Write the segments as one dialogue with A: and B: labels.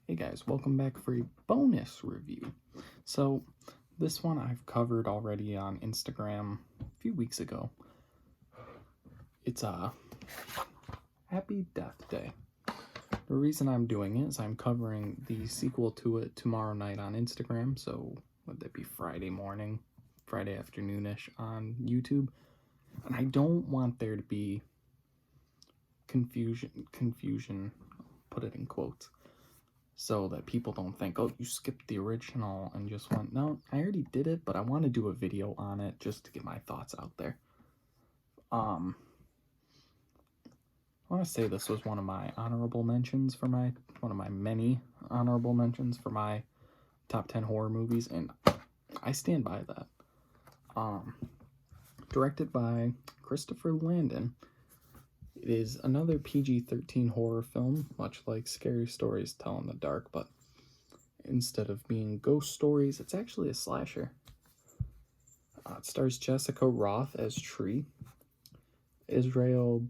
A: Hey guys, welcome back for a bonus review. So, this one I've covered already on Instagram a few weeks ago. It's a Happy Death Day. The reason I'm doing it is I'm covering the sequel to it tomorrow night on Instagram, so would that be Friday morning, Friday afternoonish on YouTube? And I don't want there to be confusion, put it in quotes, so that people don't think, oh, you skipped the original and just went, no, I already did it, but I want to do a video on it just to get my thoughts out there. I want to say this was one of my honorable mentions for one of my many honorable mentions for my top 10 horror movies, and I stand by that. Directed by Christopher Landon, it is another PG-13 horror film, much like Scary Stories Tell in the Dark, but instead of being ghost stories, it's actually a slasher. It stars Jessica Rothe as Tree, Israel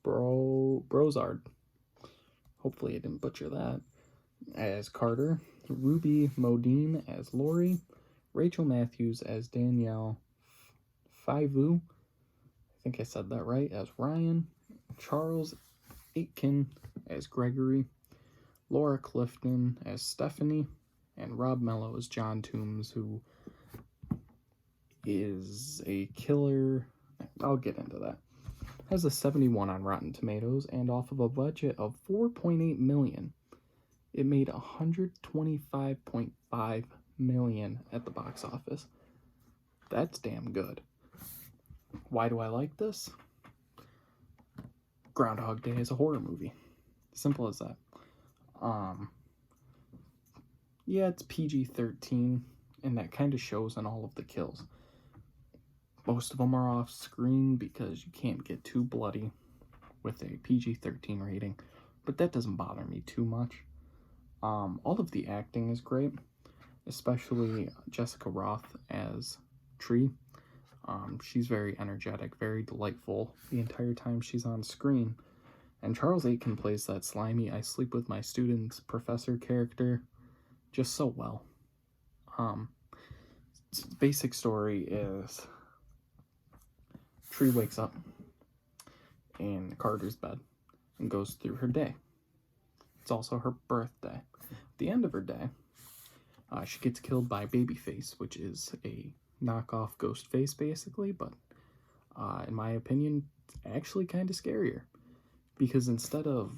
A: Brozard, hopefully I didn't butcher that, as Carter, Ruby Modine as Lori, Rachel Matthews as Danielle Faivu, I think I said that right, as Ryan, Charles Aitken as Gregory, Laura Clifton as Stephanie, and Rob Mello as John Toombs, who is a killer. I'll get into that. Has a 71 on Rotten Tomatoes, and off of a budget of $4.8 million, it made $125.5 million at the box office. That's damn good. Why do I like this? Groundhog Day is a horror movie. Simple as that. Yeah, it's PG-13, and that kind of shows in all of the kills. Most of them are off screen because you can't get too bloody with a PG-13 rating, but that doesn't bother me too much. All of the acting is great, especially Jessica Rothe as Tree. She's very energetic, very delightful the entire time she's on screen. And Charles Aitken plays that slimy I Sleep With My Students professor character just so well. The basic story is Tree wakes up in Carter's bed and goes through her day. It's also her birthday. At the end of her day, she gets killed by Babyface, which is a knockoff Ghostface, basically, but in my opinion, actually kind of scarier. Because instead of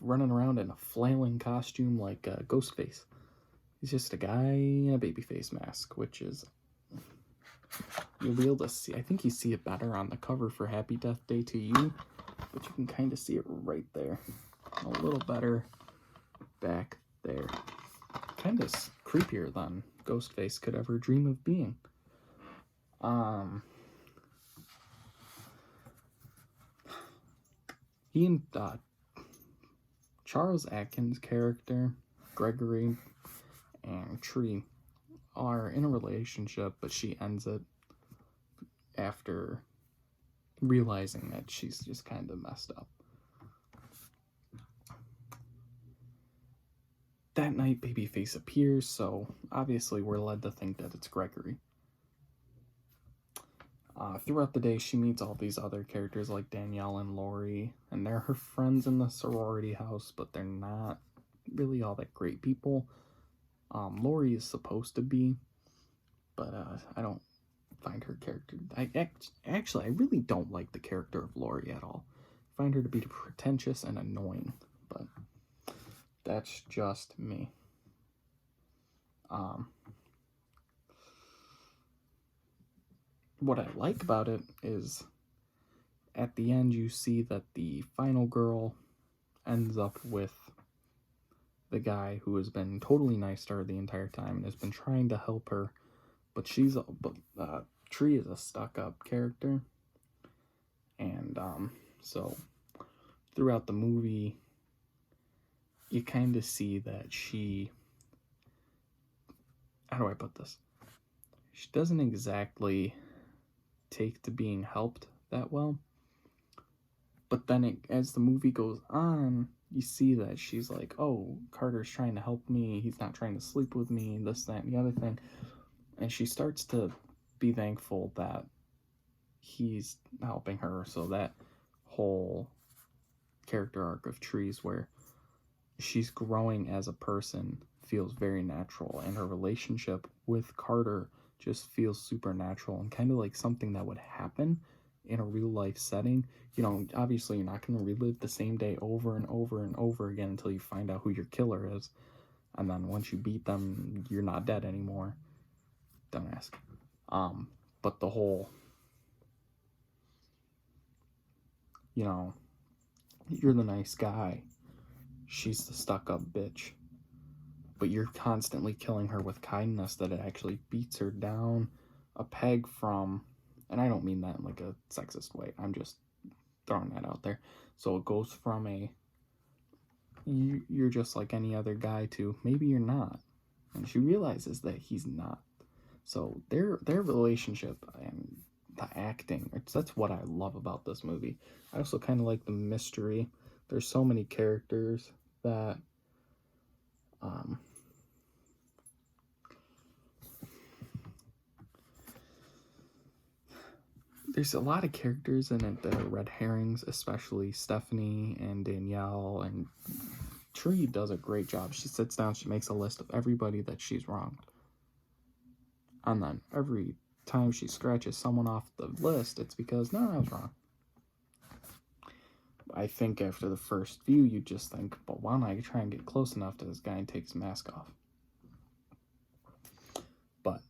A: running around in a flailing costume like Ghostface, he's just a guy in a Babyface mask, which is, you'll be able to see, I think you see it better on the cover for Happy Death Day to You, but you can kind of see it right there. A little better back there. Kind of creepier than Ghostface could ever dream of being. He and Charles Atkins' character, Gregory, and Tree are in a relationship, but she ends it after realizing that she's just kind of messed up. That night, Babyface appears, so obviously we're led to think that it's Gregory. Throughout the day, she meets all these other characters like Danielle and Lori, and they're her friends in the sorority house, but they're not really all that great people. Lori is supposed to be, but I don't find her character... Actually, I really don't like the character of Lori at all. I find her to be pretentious and annoying, but that's just me. What I like about it is at the end you see that the final girl ends up with the guy who has been totally nice to her the entire time and has been trying to help her, but Tree is a stuck-up character, and so throughout the movie you kind of see that she, how do I put this, she doesn't exactly take to being helped that well, but then as the movie goes on, you see that she's like, oh, Carter's trying to help me. He's not trying to sleep with me, this, that, and the other thing. And she starts to be thankful that he's helping her. So that whole character arc of Trees, where she's growing as a person, feels very natural, and her relationship with Carter just feels supernatural and kind of like something that would happen in a real life setting. You know, obviously you're not going to relive the same day over and over and over again until you find out who your killer is, and then once you beat them, you're not dead anymore. Don't ask. But the whole, you know, you're the nice guy, she's the stuck-up bitch, but you're constantly killing her with kindness that it actually beats her down a peg from, and I don't mean that in like a sexist way, I'm just throwing that out there. So it goes from a you're just like any other guy to maybe you're not, and she realizes that he's not. So their relationship and the acting, that's what I love about this movie. I also kind of like the mystery. There's so many characters that there's a lot of characters in it that are red herrings, especially Stephanie and Danielle, and Tree does a great job. She sits down, she makes a list of everybody that she's wronged, and then every time she scratches someone off the list, it's because, no, I was wrong. I think after the first view, you just think, but why don't I try and get close enough to this guy and take his mask off? But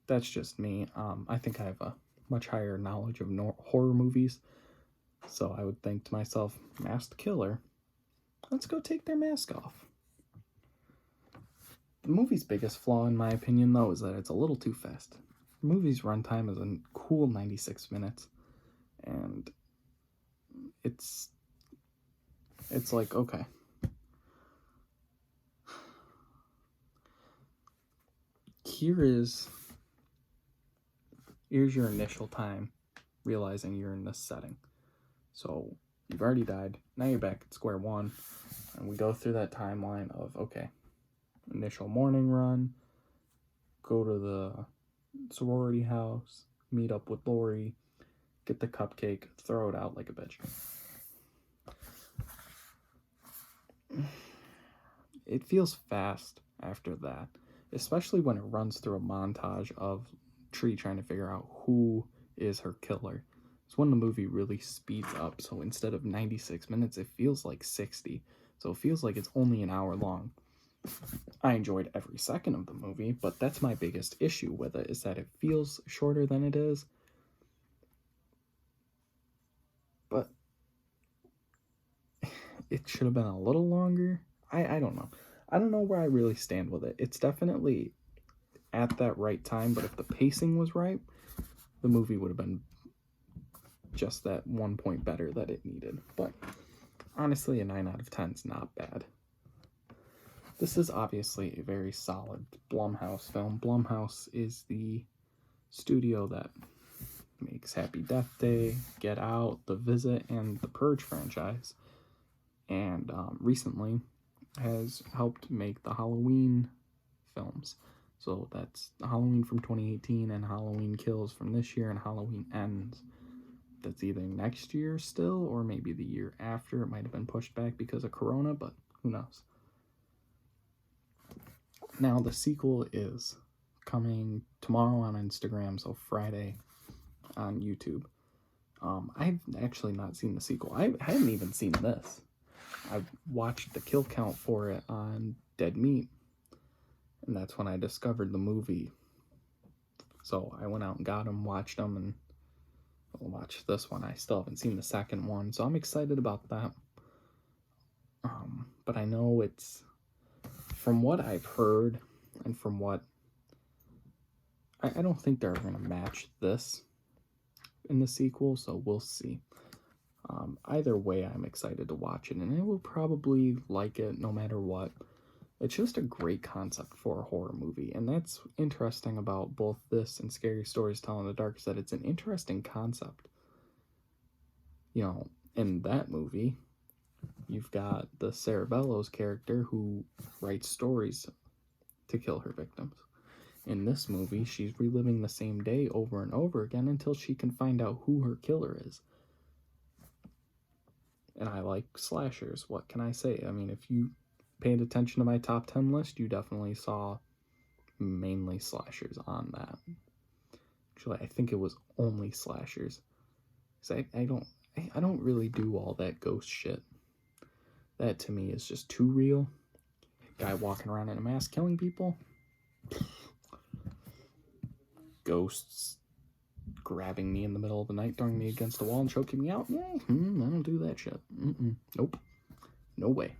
A: that's just me. I think I have a much higher knowledge of horror movies, so I would think to myself, masked killer, let's go take their mask off. The movie's biggest flaw, in my opinion, though, is that it's a little too fast. The movie's runtime is a cool 96 minutes, and it's like, okay, here's your initial time realizing you're in this setting. So you've already died, now you're back at square one, and we go through that timeline of, okay, initial morning run, go to the sorority house, meet up with Lori, get the cupcake, throw it out like a bitch. It feels fast after that, especially when it runs through a montage of Tree trying to figure out who is her killer. It's when the movie really speeds up, so instead of 96 minutes, it feels like 60. So it feels like it's only an hour long. I enjoyed every second of the movie, but that's my biggest issue with it, is that it feels shorter than it is. But it should have been a little longer. I don't know. I don't know where I really stand with it. It's definitely at that right time, but if the pacing was right, the movie would have been just that 1 point better that it needed. But honestly, a 9 out of 10 is not bad. This is obviously a very solid Blumhouse film. Blumhouse is the studio that makes Happy Death Day, Get Out, The Visit, and the Purge franchise, and recently has helped make the Halloween films. So that's Halloween from 2018 and Halloween Kills from this year and Halloween Ends. That's either next year still or maybe the year after. It might have been pushed back because of Corona, but who knows. Now the sequel is coming tomorrow on Instagram, so Friday on YouTube. I've actually not seen the sequel. I haven't even seen this. I watched the kill count for it on Dead Meat, and that's when I discovered the movie. So I went out and got them, watched them, and I'll watch this one. I still haven't seen the second one, so I'm excited about that. But I know it's, from what I've heard and from what, I don't think they're going to match this in the sequel, so we'll see. Either way, I'm excited to watch it, and I will probably like it no matter what. It's just a great concept for a horror movie, and that's interesting about both this and Scary Stories to Tell in the Dark, is that it's an interesting concept. You know, in that movie, You've got the Cerebello's character who writes stories to kill her victims. In this movie, she's reliving the same day over and over again until she can find out who her killer is. And I like slashers. What can I say? I mean, if you paid attention to my top 10 list, you definitely saw mainly slashers on that. Actually, I think it was only slashers. Because I don't really do all that ghost shit. That to me is just too real. Guy walking around in a mask killing people. Ghosts grabbing me in the middle of the night, throwing me against the wall and choking me out. Yeah, I don't do that shit. Nope. No way.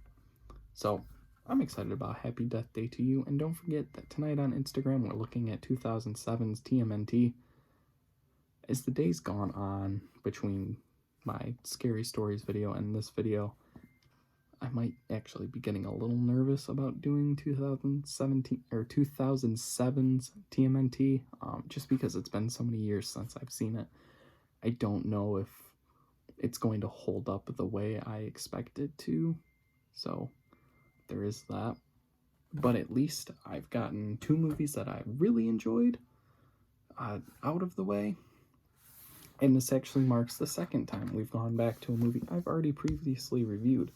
A: So, I'm excited about Happy Death Day to You, and don't forget that tonight on Instagram we're looking at 2007's TMNT. As the days gone on between my Scary Stories video and this video, I might actually be getting a little nervous about doing 2017 or 2007's TMNT, just because it's been so many years since I've seen it. I don't know if it's going to hold up the way I expect it to, so there is that. But at least I've gotten 2 movies that I really enjoyed out of the way. And this actually marks the second time we've gone back to a movie I've already previously reviewed.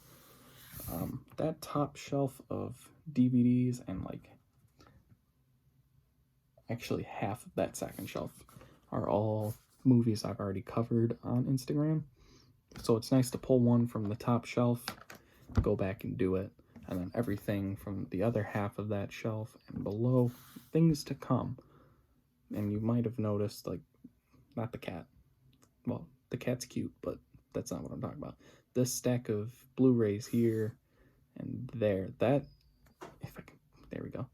A: That top shelf of DVDs and like actually half of that second shelf are all movies I've already covered on Instagram. So it's nice to pull one from the top shelf, go back and do it, and then everything from the other half of that shelf and below, things to come. And you might have noticed, like, not the cat. Well, the cat's cute, but that's not what I'm talking about. This stack of Blu-rays here and there, that, if I can, there we go.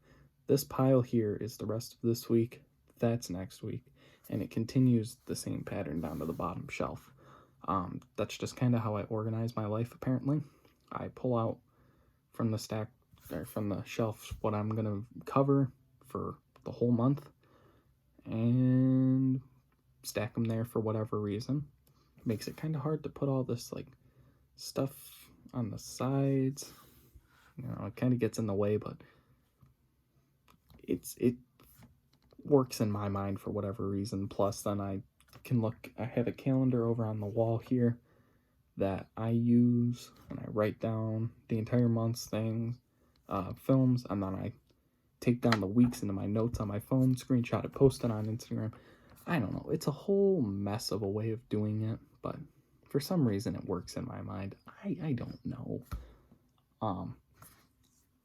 A: This pile here is the rest of this week, that's next week, and it continues the same pattern down to the bottom shelf. That's just kind of how I organize my life, apparently. I pull out from the stack, or from the shelf, what I'm gonna cover for the whole month, and stack them there for whatever reason. Makes it kind of hard to put all this like stuff on the sides. You know, it kind of gets in the way, but it works in my mind for whatever reason. Plus, then I can look. I have a calendar over on the wall here that I use, and I write down the entire month's things, films, and then I take down the weeks into my notes on my phone, screenshot it, post it on Instagram. I don't know. It's a whole mess of a way of doing it, but for some reason it works in my mind. I don't know.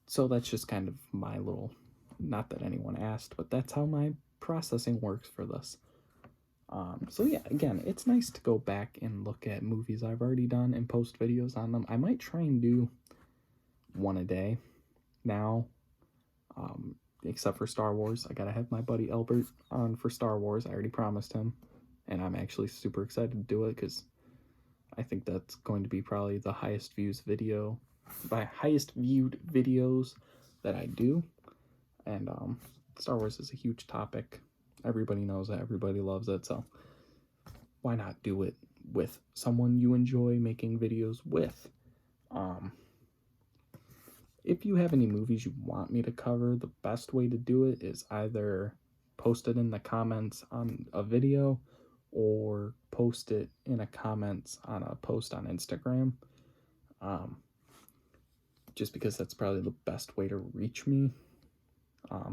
A: So that's just kind of my little, not that anyone asked, but that's how my processing works for this. So yeah, again, it's nice to go back and look at movies I've already done and post videos on them. I might try and do one a day now, except for Star Wars. I gotta have my buddy Albert on for Star Wars. I already promised him, and I'm actually super excited to do it because I think that's going to be probably the highest viewed videos that I do. And Star Wars is a huge topic. Everybody knows it, everybody loves it, so why not do it with someone you enjoy making videos with? If you have any movies you want me to cover, the best way to do it is either post it in the comments on a video or post it in a comments on a post on Instagram. Just because that's probably the best way to reach me. I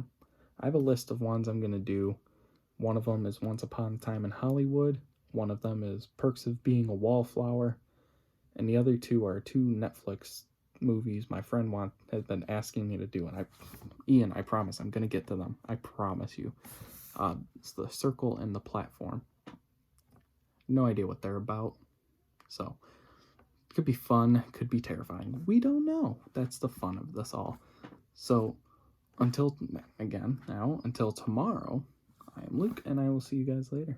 A: have a list of ones I'm going to do. One of them is Once Upon a Time in Hollywood. One of them is Perks of Being a Wallflower. And the other 2 are 2 Netflix movies my friend has been asking me to do. And Ian, I promise I'm going to get to them. I promise you. It's The Circle and The Platform. No idea what they're about. So, it could be fun, could be terrifying. We don't know. That's the fun of this all. So, until tomorrow, I am Luke, and I will see you guys later.